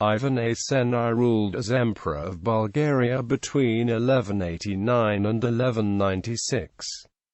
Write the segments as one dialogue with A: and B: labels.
A: Ivan Asen I ruled as Emperor of Bulgaria between 1189 and 1196.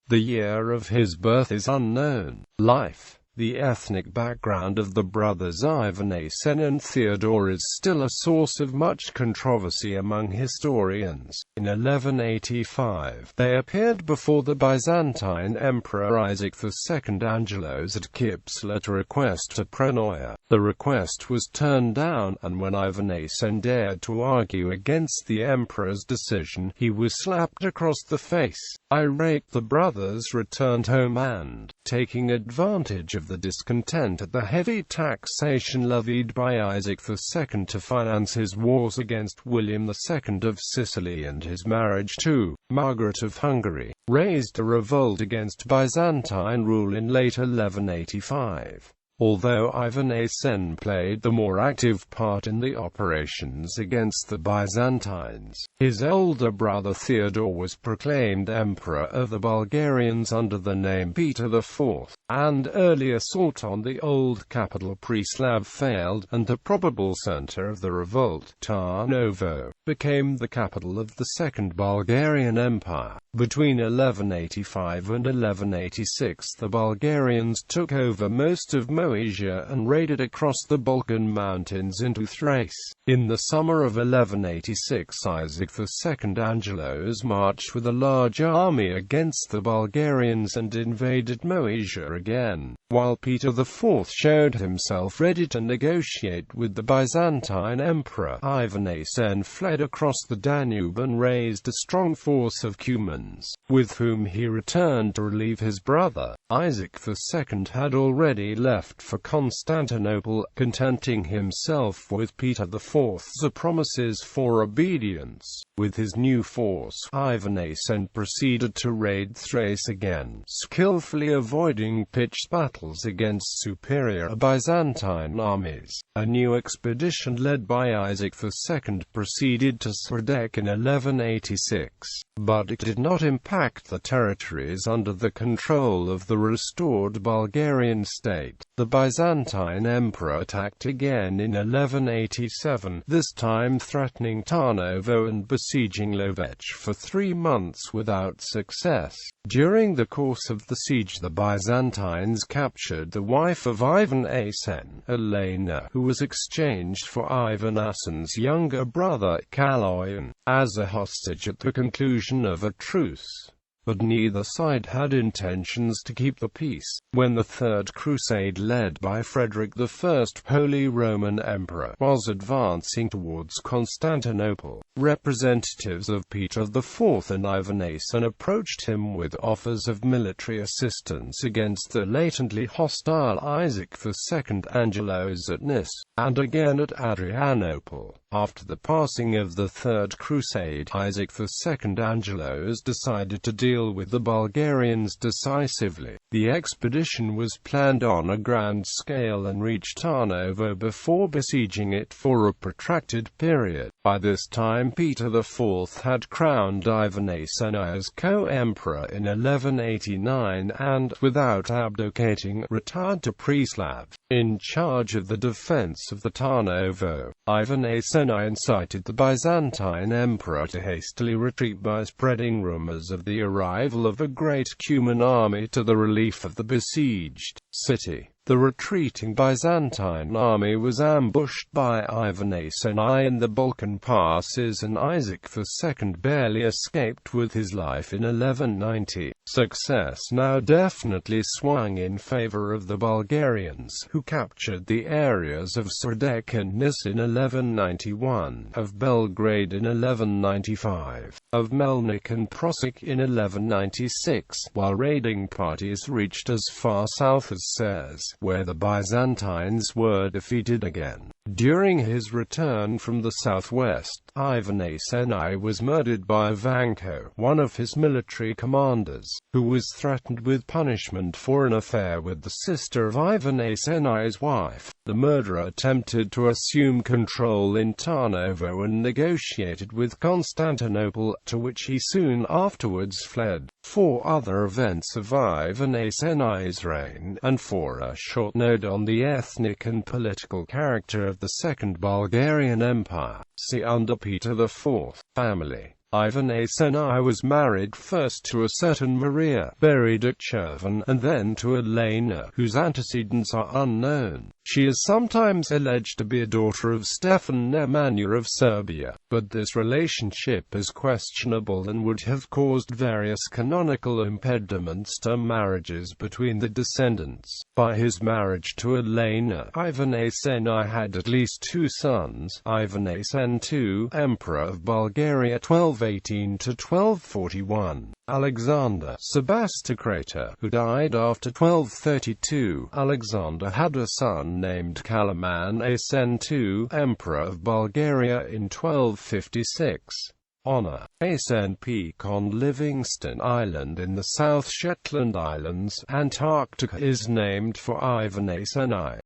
A: The year of his birth is unknown. Life. The ethnic background of the brothers Ivan Asen and Theodore is still a source of much controversy among historians. In 1185, they appeared before the Byzantine Emperor Isaac II Angelos at Kipsla to request a pronoia. The request was turned down, and when Ivan Asen dared to argue against the emperor's decision, he was slapped across the face. Irate, the brothers returned home and, taking advantage of the discontent at the heavy taxation levied by Isaac II to finance his wars against William II of Sicily and his marriage to Margaret of Hungary, raised a revolt against Byzantine rule in late 1185. Although Ivan Asen played the more active part in the operations against the Byzantines, his older brother Theodore was proclaimed Emperor of the Bulgarians under the name Peter IV, and early assault on the old capital Preslav failed, and the probable center of the revolt, Tarnovo, became the capital of the Second Bulgarian Empire. Between 1185 and 1186 the Bulgarians took over most of Moesia and raided across the Balkan Mountains into Thrace. In the summer of 1186 Isaac II Angelos marched with a large army against the Bulgarians and invaded Moesia again, while Peter IV showed himself ready to negotiate with the Byzantine Emperor. Ivan Asen fled across the Danube and raised a strong force of Cumans, with whom he returned to relieve his brother. Isaac II had already left for Constantinople, contenting himself with Peter IV's promises for obedience. With his new force, Ivan Asen proceeded to raid Thrace again, skillfully avoiding pitched battles against superior Byzantine armies. A new expedition led by Isaac II proceeded to Sardek in 1186, but it did not impact the territories under the control of the restored Bulgarian state. The Byzantine emperor attacked again in 1187, this time threatening Tarnovo and besieging Lovech for 3 months without success. During the course of the siege the Byzantines captured the wife of Ivan Asen, Elena, who was exchanged for Ivan Asen's younger brother, Kaloyan, as a hostage at the conclusion of a truce. But neither side had intentions to keep the peace. When the Third Crusade, led by Frederick I, Holy Roman Emperor, was advancing towards Constantinople, representatives of Peter IV and Ivan Asen approached him with offers of military assistance against the latently hostile Isaac II Angelos at Nice, and again at Adrianople. After the passing of the Third Crusade, Isaac II Angelos decided to deal with the Bulgarians decisively. The expedition was planned on a grand scale and reached Tarnovo before besieging it for a protracted period. By this time Peter IV had crowned Ivan Asen as co-emperor in 1189 and, without abdicating, retired to Preslav. In charge of the defense of the Tarnovo, Ivan Asen I incited the Byzantine emperor to hastily retreat by spreading rumors of the arrival of a great Cuman army to the relief of the besieged city. The retreating Byzantine army was ambushed by Ivan Asen I in the Balkan passes, and Isaac II barely escaped with his life in 1190. Success now definitely swung in favor of the Bulgarians, who captured the areas of Sardek and Nis in 1191, of Belgrade in 1195, of Melnik and Prosek in 1196, while raiding parties reached as far south as Sez, where the Byzantines were defeated again. During his return from the southwest, Ivan Asen I was murdered by Vanko, one of his military commanders, who was threatened with punishment for an affair with the sister of Ivan Asen I's wife. The murderer attempted to assume control in Tarnovo and negotiated with Constantinople, to which he soon afterwards fled. 4 other events of Ivan Asen I's reign, and and for a short note on the ethnic and political character of the Second Bulgarian Empire, see under Peter IV. Family. Ivan Asen I was married first to a certain Maria, buried at Cherven, and then to Elena, whose antecedents are unknown. She is sometimes alleged to be a daughter of Stefan Nemanja of Serbia, but this relationship is questionable and would have caused various canonical impediments to marriages between the descendants. By his marriage to Elena, Ivan Asen I had at least two sons, Ivan Asen II, Emperor of Bulgaria 1218 to 1241, Alexander Sebastocrator, who died after 1232. Alexander had a son named Kalaman Asen II, Emperor of Bulgaria in 1256. Honor. Asen Peak on Livingston Island in the South Shetland Islands, Antarctica, is named for Ivan Asen I.